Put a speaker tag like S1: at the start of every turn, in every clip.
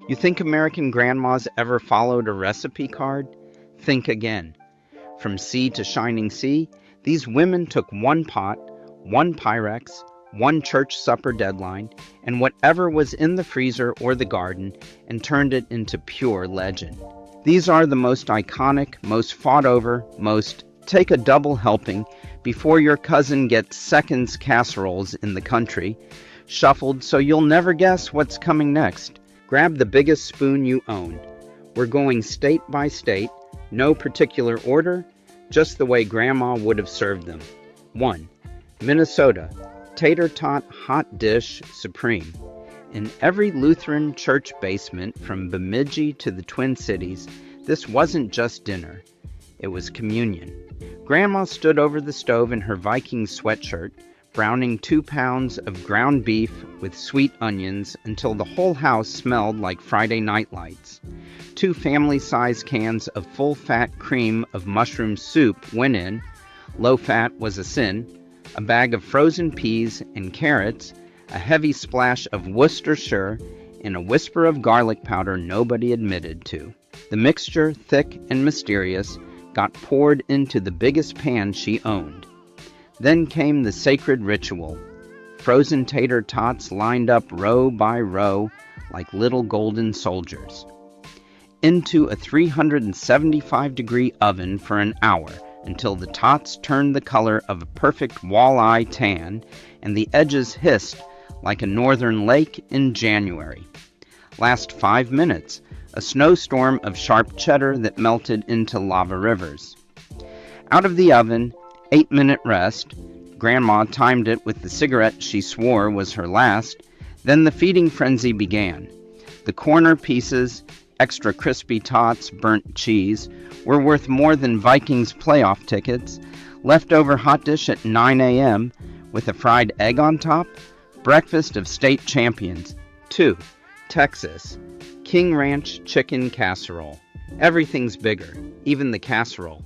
S1: You think American grandmas ever followed a recipe card? Think again. From sea to shining sea, these women took one pot, one Pyrex, one church supper deadline, and whatever was in the freezer or the garden, and turned it into pure legend. These are the most iconic, most fought over, most take a double helping before your cousin gets seconds casseroles in the country, shuffled so you'll never guess what's coming next. Grab the biggest spoon you own. We're going state by state, no particular order, just the way Grandma would have served them. 1. Minnesota, tater tot hot dish supreme. In every Lutheran church basement from Bemidji to the Twin Cities, this wasn't just dinner. It was communion. Grandma stood over the stove in her Viking sweatshirt, browning 2 pounds of ground beef with sweet onions until the whole house smelled like Friday night lights. 2 family-size cans of full-fat cream of mushroom soup went in. Low-fat was a sin. A bag of frozen peas and carrots, a heavy splash of Worcestershire, and a whisper of garlic powder nobody admitted to. The mixture, thick and mysterious, got poured into the biggest pan she owned. Then came the sacred ritual. Frozen tater tots lined up row by row like little golden soldiers. Into a 375-degree oven for an hour until the tots turned the color of a perfect walleye tan and the edges hissed like a northern lake in January. Last 5 minutes, a snowstorm of sharp cheddar that melted into lava rivers. Out of the oven, 8-minute rest. Grandma timed it with the cigarette she swore was her last. Then the feeding frenzy began. The corner pieces, extra crispy tots, burnt cheese, were worth more than Vikings playoff tickets. Leftover hot dish at 9 a.m. with a fried egg on top. Breakfast of state champions. 2. Texas. King Ranch chicken casserole. Everything's bigger, even the casserole.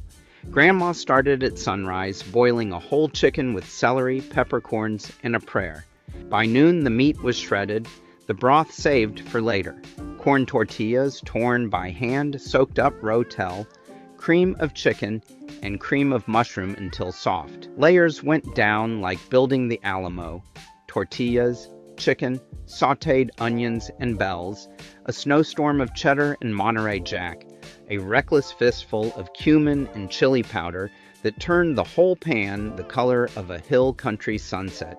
S1: Grandma started at sunrise, boiling a whole chicken with celery, peppercorns, and a prayer. By noon, the meat was shredded, the broth saved for later. Corn tortillas torn by hand, soaked up rotel, cream of chicken, and cream of mushroom until soft. Layers went down like building the Alamo. Tortillas, chicken, sautéed onions and bells, a snowstorm of cheddar and Monterey Jack, a reckless fistful of cumin and chili powder that turned the whole pan the color of a hill country sunset.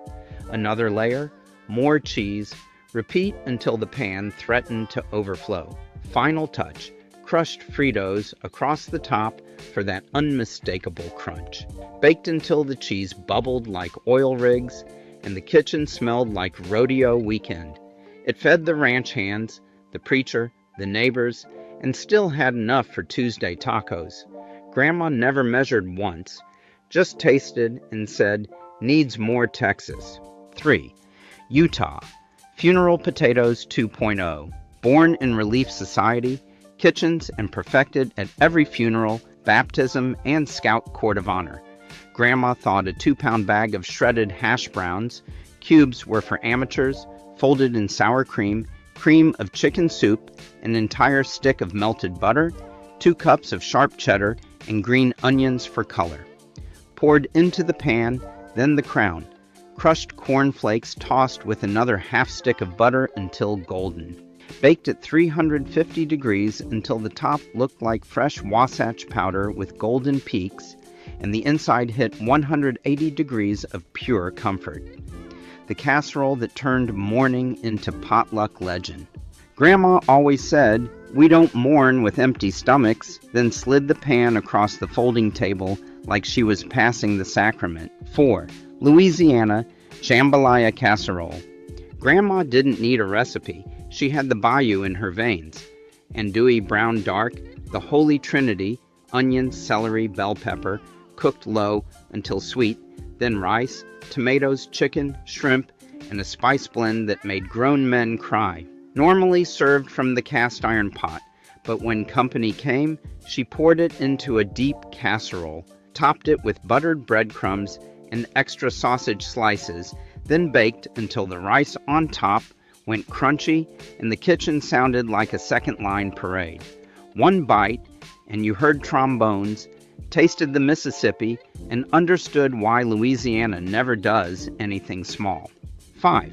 S1: Another layer, more cheese, repeat until the pan threatened to overflow. Final touch, crushed Fritos across the top for that unmistakable crunch. Baked until the cheese bubbled like oil rigs and the kitchen smelled like rodeo weekend. It fed the ranch hands, the preacher, the neighbors, and still had enough for Tuesday tacos. Grandma never measured once, just tasted and said, needs more Texas. 3. Utah. Funeral potatoes 2.0. Born in Relief Society, kitchens and perfected at every funeral, baptism, and Scout Court of Honor. Grandma thawed a 2-pound bag of shredded hash browns. Cubes were for amateurs, folded in sour cream, cream of chicken soup, an entire stick of melted butter, 2 cups of sharp cheddar, and green onions for color. Poured into the pan, then the crown. Crushed cornflakes tossed with another half stick of butter until golden. Baked at 350 degrees until the top looked like fresh Wasatch powder with golden peaks, and the inside hit 180 degrees of pure comfort. The casserole that turned mourning into potluck legend. Grandma always said, "We don't mourn with empty stomachs," then slid the pan across the folding table like she was passing the sacrament. 4. Louisiana jambalaya casserole. Grandma didn't need a recipe. She had the bayou in her veins. Andouille brown dark, the Holy Trinity, onions, celery, bell pepper, cooked low until sweet, then rice, tomatoes, chicken, shrimp, and a spice blend that made grown men cry. Normally served from the cast iron pot, but when company came, she poured it into a deep casserole, topped it with buttered breadcrumbs and extra sausage slices, then baked until the rice on top went crunchy, and the kitchen sounded like a second-line parade. One bite, and you heard trombones, tasted the Mississippi, and understood why Louisiana never does anything small. 5.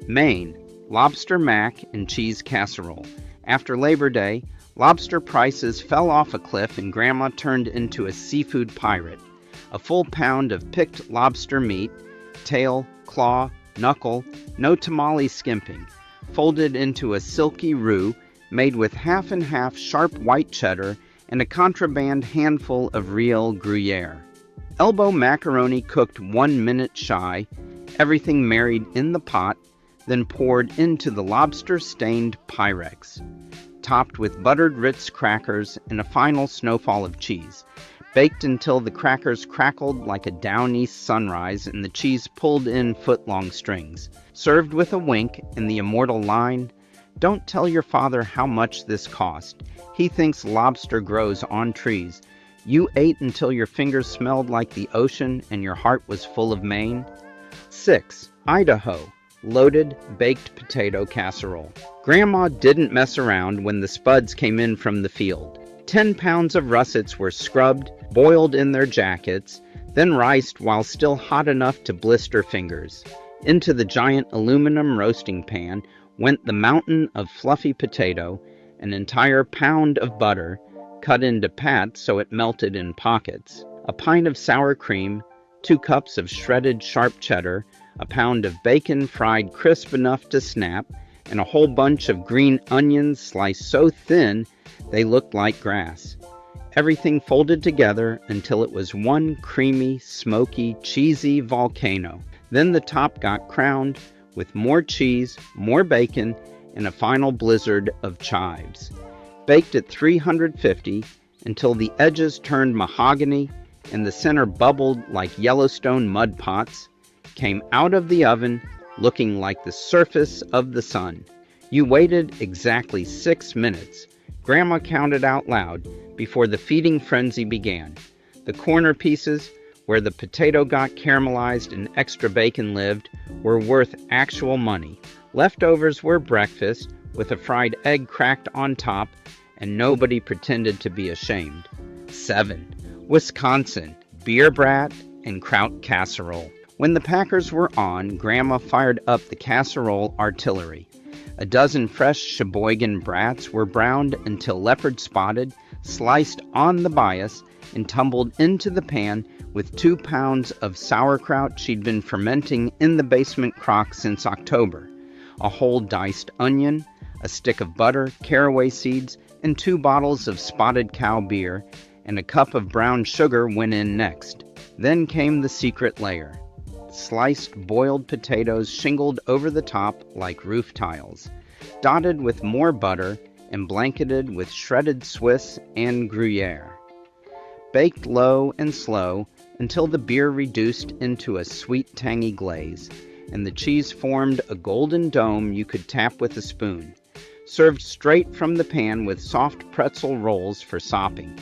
S1: Maine, lobster mac and cheese casserole. After Labor Day, lobster prices fell off a cliff and Grandma turned into a seafood pirate. A full pound of picked lobster meat, tail, claw, knuckle, no tamale skimping, folded into a silky roux made with half and half sharp white cheddar and a contraband handful of real Gruyere. Elbow macaroni cooked 1 minute shy, everything married in the pot, then poured into the lobster-stained Pyrex, topped with buttered Ritz crackers and a final snowfall of cheese, baked until the crackers crackled like a down-east sunrise and the cheese pulled in foot-long strings. Served with a wink and the immortal line, "Don't tell your father how much this cost. He thinks lobster grows on trees. You ate until your fingers smelled like the ocean and your heart was full of Maine." 6. Idaho, loaded baked potato casserole. Grandma didn't mess around when the spuds came in from the field. 10 pounds of russets were scrubbed, boiled in their jackets, then riced while still hot enough to blister fingers. Into the giant aluminum roasting pan went the mountain of fluffy potato, an entire pound of butter, cut into pats so it melted in pockets, a pint of sour cream, 2 cups of shredded sharp cheddar, a pound of bacon fried crisp enough to snap, and a whole bunch of green onions sliced so thin they looked like grass. Everything folded together until it was one creamy, smoky, cheesy volcano. Then the top got crowned with more cheese, more bacon, and a final blizzard of chives. Baked at 350 until the edges turned mahogany and the center bubbled like Yellowstone mud pots, came out of the oven looking like the surface of the sun. You waited exactly 6 minutes. Grandma counted out loud before the feeding frenzy began. The corner pieces, where the potato got caramelized and extra bacon lived, were worth actual money. Leftovers were breakfast, with a fried egg cracked on top, and nobody pretended to be ashamed. 7. Wisconsin, beer brat and kraut casserole. When the Packers were on, Grandma fired up the casserole artillery. A dozen fresh Sheboygan brats were browned until leopard spotted, sliced on the bias, and tumbled into the pan with 2 pounds of sauerkraut she'd been fermenting in the basement crock since October, a whole diced onion, a stick of butter, caraway seeds, and 2 bottles of spotted cow beer, and a cup of brown sugar went in next. Then came the secret layer. Sliced boiled potatoes shingled over the top like roof tiles, dotted with more butter and blanketed with shredded Swiss and Gruyere. Baked low and slow until the beer reduced into a sweet tangy glaze, and the cheese formed a golden dome you could tap with a spoon. Served straight from the pan with soft pretzel rolls for sopping.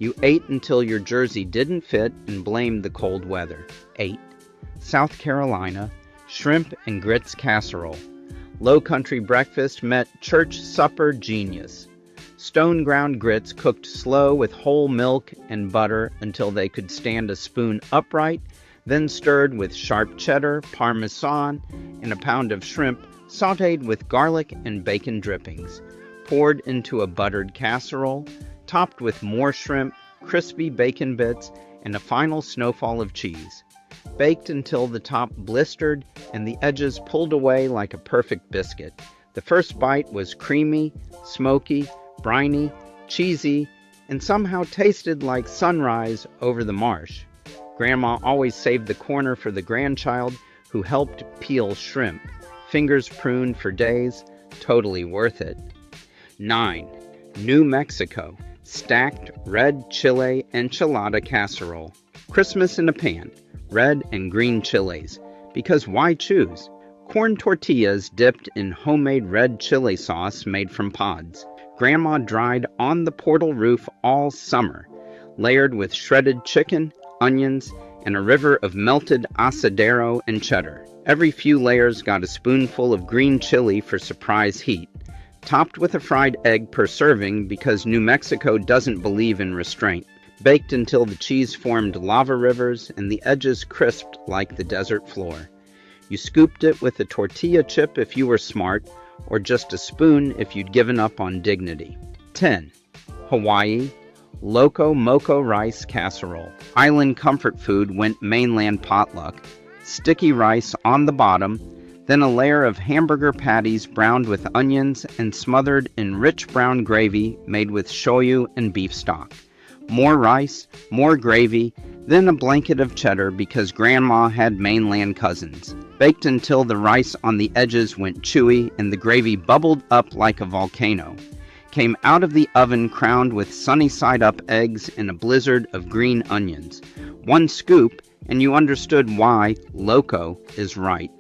S1: You ate until your jersey didn't fit and blamed the cold weather. 8. South Carolina, shrimp and grits casserole. Low country breakfast met church supper genius. Stone ground grits cooked slow with whole milk and butter until they could stand a spoon upright, then stirred with sharp cheddar, parmesan, and a pound of shrimp sautéed with garlic and bacon drippings. Poured into a buttered casserole, topped with more shrimp, crispy bacon bits, and a final snowfall of cheese. Baked until the top blistered and the edges pulled away like a perfect biscuit. The first bite was creamy, smoky, briny, cheesy, and somehow tasted like sunrise over the marsh. Grandma always saved the corner for the grandchild who helped peel shrimp, fingers pruned for days, totally worth it. 9. New Mexico, stacked red chile enchilada casserole. Christmas in a pan, red and green chilies, because why choose? Corn tortillas dipped in homemade red chili sauce made from pods. Grandma dried on the portal roof all summer, layered with shredded chicken, onions, and a river of melted asadero and cheddar. Every few layers got a spoonful of green chili for surprise heat, topped with a fried egg per serving because New Mexico doesn't believe in restraint. Baked until the cheese formed lava rivers and the edges crisped like the desert floor. You scooped it with a tortilla chip if you were smart, or just a spoon if you'd given up on dignity. 10. Hawaii Loco Moco Rice Casserole. Island comfort food went mainland potluck. Sticky rice on the bottom, then a layer of hamburger patties browned with onions and smothered in rich brown gravy made with shoyu and beef stock. More rice, more gravy, then a blanket of cheddar because Grandma had mainland cousins. Baked until the rice on the edges went chewy and the gravy bubbled up like a volcano. Came out of the oven crowned with sunny-side-up eggs and a blizzard of green onions. One scoop, and you understood why loco is right.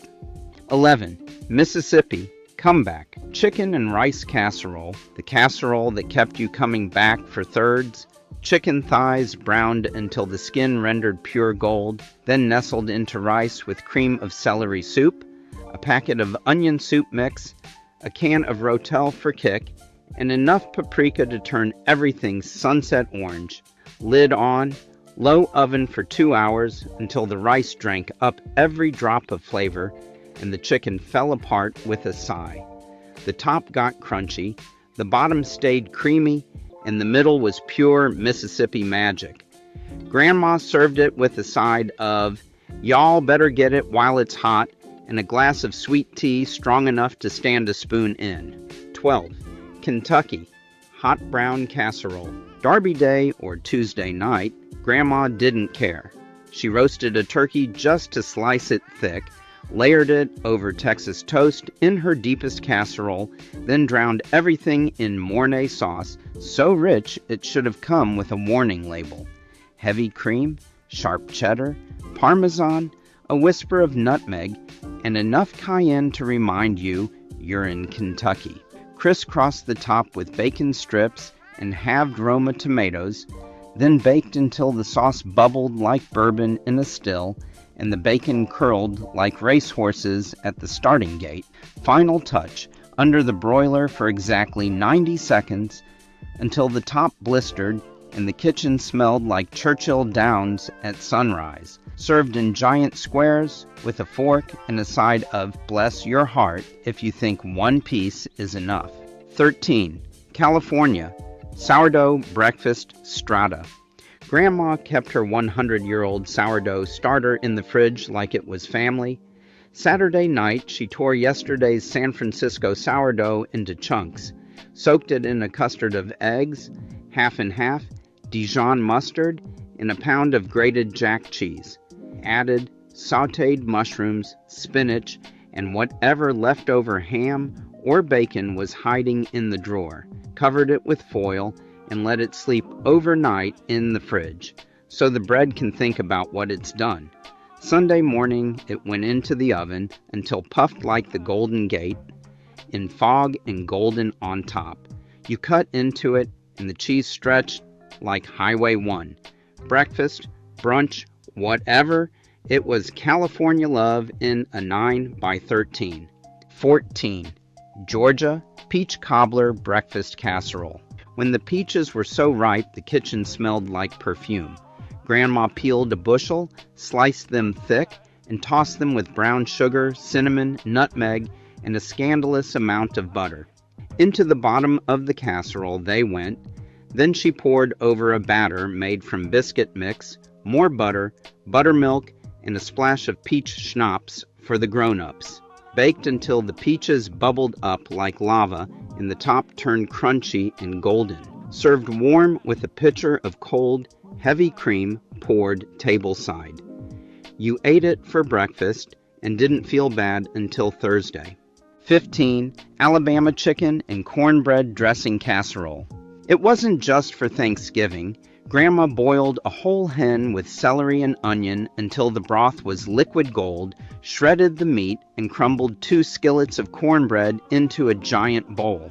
S1: 11. Mississippi Comeback. Chicken and rice casserole, the casserole that kept you coming back for thirds. Chicken thighs browned until the skin rendered pure gold, then nestled into rice with cream of celery soup, a packet of onion soup mix, a can of Rotel for kick, and enough paprika to turn everything sunset orange. Lid on, low oven for 2 hours until the rice drank up every drop of flavor and the chicken fell apart with a sigh. The top got crunchy, the bottom stayed creamy, and the middle was pure Mississippi magic. Grandma served it with a side of, y'all better get it while it's hot, and a glass of sweet tea strong enough to stand a spoon in. 12. Kentucky Hot brown casserole. Derby Day or Tuesday night, Grandma didn't care. She roasted a turkey just to slice it thick, layered it over Texas toast in her deepest casserole, then drowned everything in Mornay sauce, so rich it should have come with a warning label. Heavy cream, sharp cheddar, Parmesan, a whisper of nutmeg, and enough cayenne to remind you you're in Kentucky. Crisscrossed the top with bacon strips and halved Roma tomatoes, then baked until the sauce bubbled like bourbon in a still and the bacon curled like racehorses at the starting gate. Final touch, under the broiler for exactly 90 seconds until the top blistered and the kitchen smelled like Churchill Downs at sunrise. Served in giant squares with a fork and a side of bless your heart if you think one piece is enough. 13. California Sourdough Breakfast Strata. Grandma kept her 100-year-old sourdough starter in the fridge like it was family. Saturday night, she tore yesterday's San Francisco sourdough into chunks, soaked it in a custard of eggs, half and half, Dijon mustard, and a pound of grated jack cheese. Added sautéed mushrooms, spinach, and whatever leftover ham or bacon was hiding in the drawer. Covered it with foil and let it sleep overnight in the fridge, so the bread can think about what it's done. Sunday morning, it went into the oven until puffed like the Golden Gate, in fog and golden on top. You cut into it, and the cheese stretched like Highway 1. Breakfast, brunch, whatever, it was California love in a 9x13. 14. Georgia Peach Cobbler Breakfast Casserole. When the peaches were so ripe the kitchen smelled like perfume. Grandma peeled a bushel, sliced them thick, and tossed them with brown sugar, cinnamon, nutmeg, and a scandalous amount of butter. Into the bottom of the casserole they went. Then she poured over a batter made from biscuit mix, more butter, buttermilk, and a splash of peach schnapps for the grown-ups. Baked until the peaches bubbled up like lava and the top turned crunchy and golden. Served warm with a pitcher of cold, heavy cream poured tableside. You ate it for breakfast and didn't feel bad until Thursday. 15. Alabama chicken and cornbread dressing casserole. It wasn't just for Thanksgiving. Grandma boiled a whole hen with celery and onion until the broth was liquid gold, shredded the meat, and crumbled 2 skillets of cornbread into a giant bowl.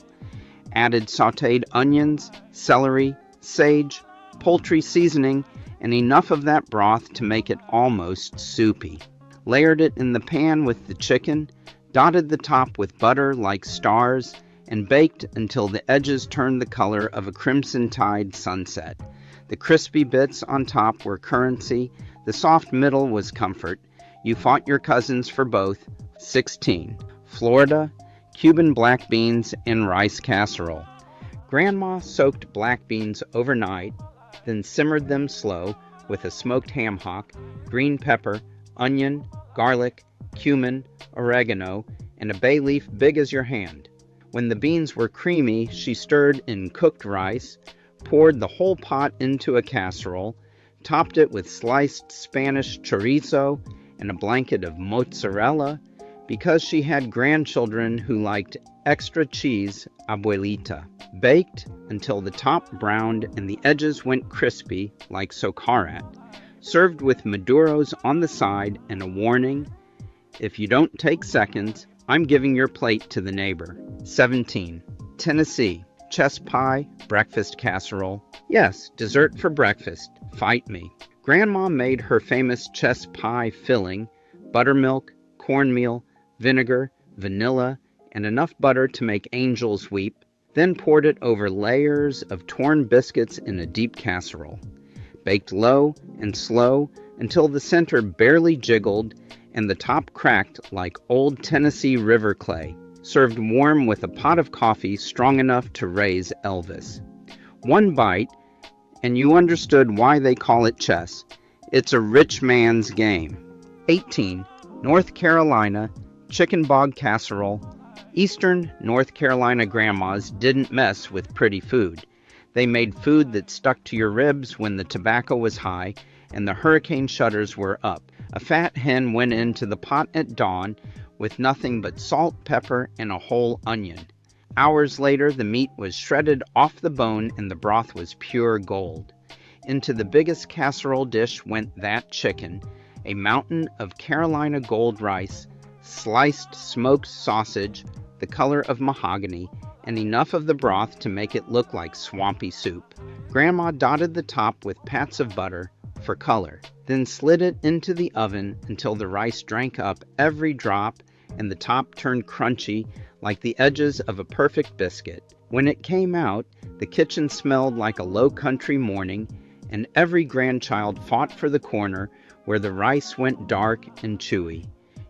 S1: Added sautéed onions, celery, sage, poultry seasoning, and enough of that broth to make it almost soupy. layered it in the pan with the chicken, dotted the top with butter like stars, and baked until the edges turned the color of a crimson-tide sunset. The crispy bits on top were currency, the soft middle was comfort. You fought your cousins for both. 16. Florida, Cuban black beans and rice casserole. Grandma soaked black beans overnight, then simmered them slow with a smoked ham hock, green pepper, onion, garlic, cumin, oregano, and a bay leaf big as your hand. When the beans were creamy, she stirred in cooked rice, poured the whole pot into a casserole, topped it with sliced Spanish chorizo and a blanket of mozzarella, because she had grandchildren who liked extra cheese, abuelita. Baked until the top browned and the edges went crispy like socarat. Served with maduros on the side and a warning, if you don't take seconds, I'm giving your plate to the neighbor. 17. Tennessee, chess pie, breakfast casserole. Yes, dessert for breakfast. Fight me. Grandma made her famous chess pie filling, buttermilk, cornmeal, vinegar, vanilla, and enough butter to make angels weep, then poured it over layers of torn biscuits in a deep casserole. Baked low and slow until the center barely jiggled and the top cracked like old Tennessee river clay. Served warm with a pot of coffee strong enough to raise Elvis. One bite, and you understood why they call it chess. It's a rich man's game. 18. North Carolina, chicken bog casserole. Eastern North Carolina grandmas didn't mess with pretty food. They made food that stuck to your ribs when the tobacco was high and the hurricane shutters were up. A fat hen went into the pot at dawn with nothing but salt, pepper, and a whole onion. Hours later, the meat was shredded off the bone and the broth was pure gold. Into the biggest casserole dish went that chicken, a mountain of Carolina gold rice, sliced smoked sausage, the color of mahogany, and enough of the broth to make it look like swampy soup. Grandma dotted the top with pats of butter for color, then slid it into the oven until the rice drank up every drop and the top turned crunchy like the edges of a perfect biscuit. When it came out, the kitchen smelled like a low country morning, and every grandchild fought for the corner where the rice went dark and chewy.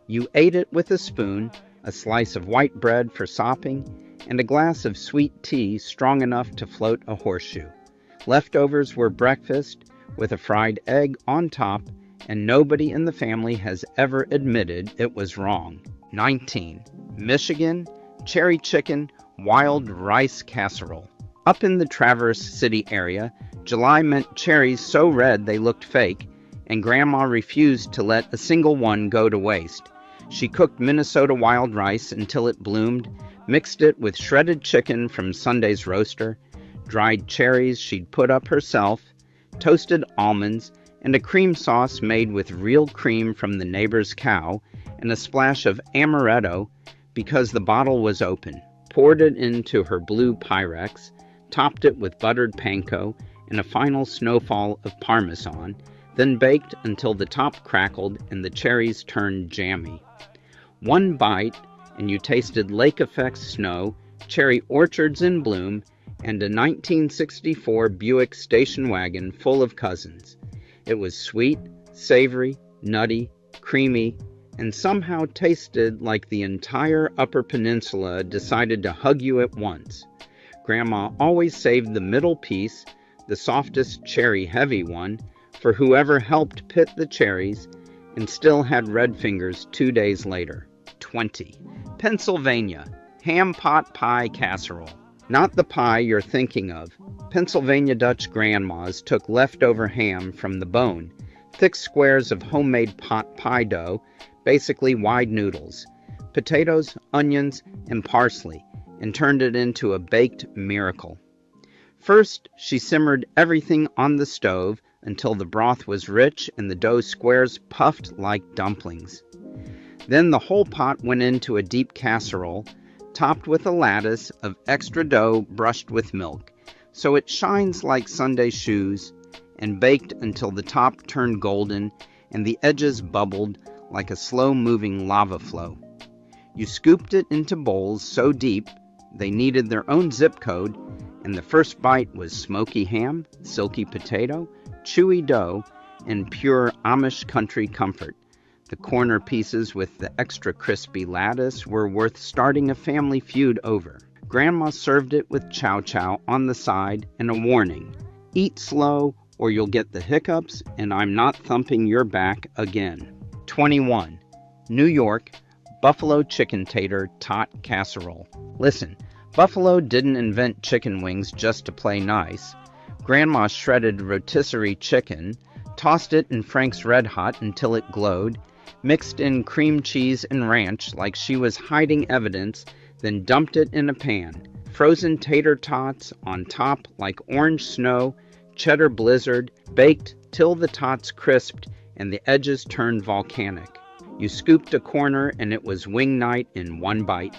S1: You ate it with a spoon, a slice of white bread for sopping, and a glass of sweet tea strong enough to float a horseshoe. Leftovers were breakfast, with a fried egg on top, and nobody in the family has ever admitted it was wrong. 19. Michigan, cherry chicken, wild rice casserole. Up in the Traverse City area, July meant cherries so red they looked fake, and Grandma refused to let a single one go to waste. She cooked Minnesota wild rice until it bloomed, mixed it with shredded chicken from Sunday's roaster, dried cherries she'd put up herself, toasted almonds, and a cream sauce made with real cream from the neighbor's cow, and a splash of amaretto because the bottle was open. Poured it into her blue Pyrex, topped it with buttered panko and a final snowfall of Parmesan, then baked until the top crackled and the cherries turned jammy. One bite, and you tasted lake effect snow, cherry orchards in bloom, and a 1964 Buick station wagon full of cousins. It was sweet, savory, nutty, creamy, and somehow tasted like the entire Upper Peninsula decided to hug you at once. Grandma always saved the middle piece, the softest cherry-heavy one, for whoever helped pit the cherries, and still had red fingers 2 days later. 20. Pennsylvania, ham pot pie casserole. Not the pie you're thinking of. Pennsylvania Dutch grandmas took leftover ham from the bone, thick squares of homemade pot pie dough, basically wide noodles, potatoes, onions, and parsley, and turned it into a baked miracle. First, she simmered everything on the stove until the broth was rich and the dough squares puffed like dumplings. Then the whole pot went into a deep casserole, topped with a lattice of extra dough brushed with milk, so it shines like Sunday shoes, and baked until the top turned golden and the edges bubbled like a slow-moving lava flow. You scooped it into bowls so deep they needed their own zip code, and the first bite was smoky ham, silky potato, chewy dough, and pure Amish country comfort. The corner pieces with the extra crispy lattice were worth starting a family feud over. Grandma served it with chow chow on the side and a warning: eat slow or you'll get the hiccups and I'm not thumping your back again. 21. New York, buffalo chicken tater tot casserole. Listen, Buffalo didn't invent chicken wings just to play nice. Grandma shredded rotisserie chicken, tossed it in Frank's Red Hot until it glowed, mixed in cream cheese and ranch like she was hiding evidence, then dumped it in a pan. Frozen tater tots on top like orange snow, cheddar blizzard, baked till the tots crisped and the edges turned volcanic. You scooped a corner and it was wing night in one bite.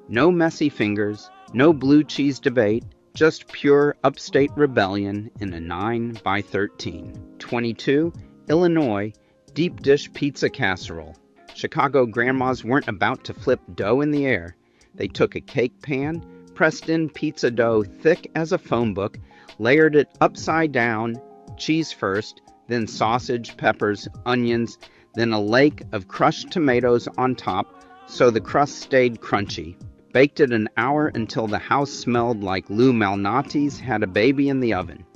S1: No messy fingers, no blue cheese debate, just pure upstate rebellion in a 9x13. 22. Illinois, deep dish pizza casserole. Chicago grandmas weren't about to flip dough in the air. They took a cake pan, pressed in pizza dough thick as a phone book, layered it upside down, cheese first, then sausage, peppers, onions, then a lake of crushed tomatoes on top so the crust stayed crunchy. Baked it an hour until the house smelled like Lou Malnati's had a baby in the oven.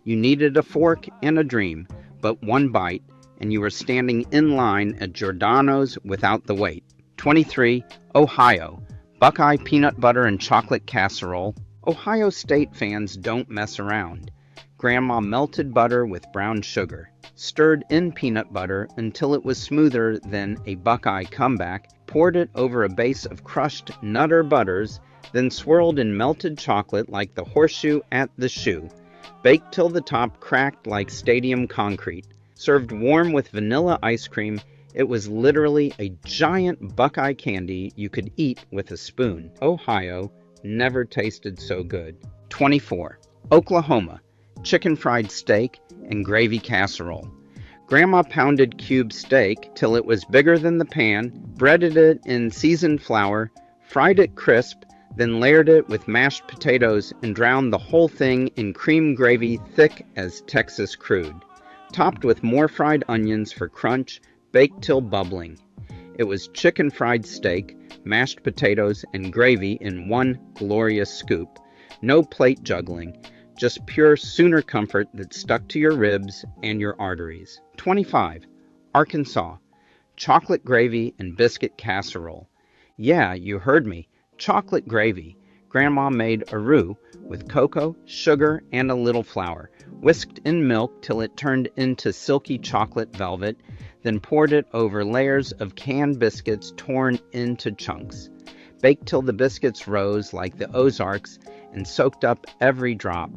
S1: You needed a fork and a dream, but one bite, and you were standing in line at Giordano's without the wait. 23. Ohio, Buckeye peanut butter and chocolate casserole. Ohio State fans don't mess around. Grandma melted butter with brown sugar, stirred in peanut butter until it was smoother than a Buckeye comeback, poured it over a base of crushed Nutter butters, then swirled in melted chocolate like the horseshoe at the shoe, baked till the top cracked like stadium concrete. Served warm with vanilla ice cream, it was literally a giant Buckeye candy you could eat with a spoon. Ohio never tasted so good. 24. Oklahoma, chicken fried steak and gravy casserole. Grandma pounded cube steak till it was bigger than the pan, breaded it in seasoned flour, fried it crisp, then layered it with mashed potatoes and drowned the whole thing in cream gravy thick as Texas crude. Topped with more fried onions for crunch, baked till bubbling. It was chicken fried steak, mashed potatoes, and gravy in one glorious scoop. No plate juggling, just pure Sooner comfort that stuck to your ribs and your arteries. 25. Arkansas, chocolate gravy and biscuit casserole. Yeah, you heard me, chocolate gravy. Grandma made a roux with cocoa, sugar, and a little flour, whisked in milk till it turned into silky chocolate velvet, then poured it over layers of canned biscuits torn into chunks. Baked till the biscuits rose like the Ozarks and soaked up every drop.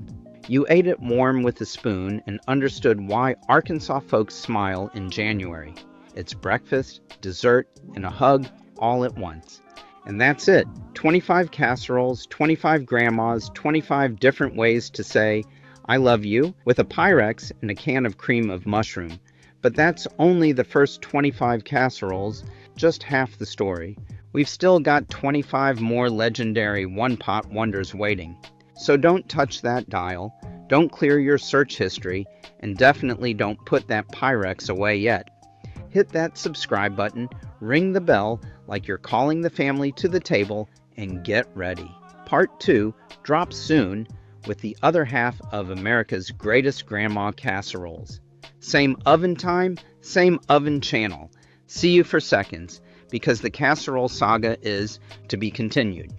S1: You ate it warm with a spoon and understood why Arkansas folks smile in January. It's breakfast, dessert, and a hug all at once. And that's it. 25 casseroles, 25 grandmas, 25 different ways to say, I love you, with a Pyrex and a can of cream of mushroom. But that's only the first 25 casseroles, just half the story. We've still got 25 more legendary one-pot wonders waiting. So don't touch that dial, don't clear your search history, and definitely don't put that Pyrex away yet. Hit that subscribe button, ring the bell like you're calling the family to the table, and get ready. Part 2 drops soon with the other half of America's greatest grandma casseroles. Same oven time, same oven channel. See you for seconds, because the casserole saga is to be continued.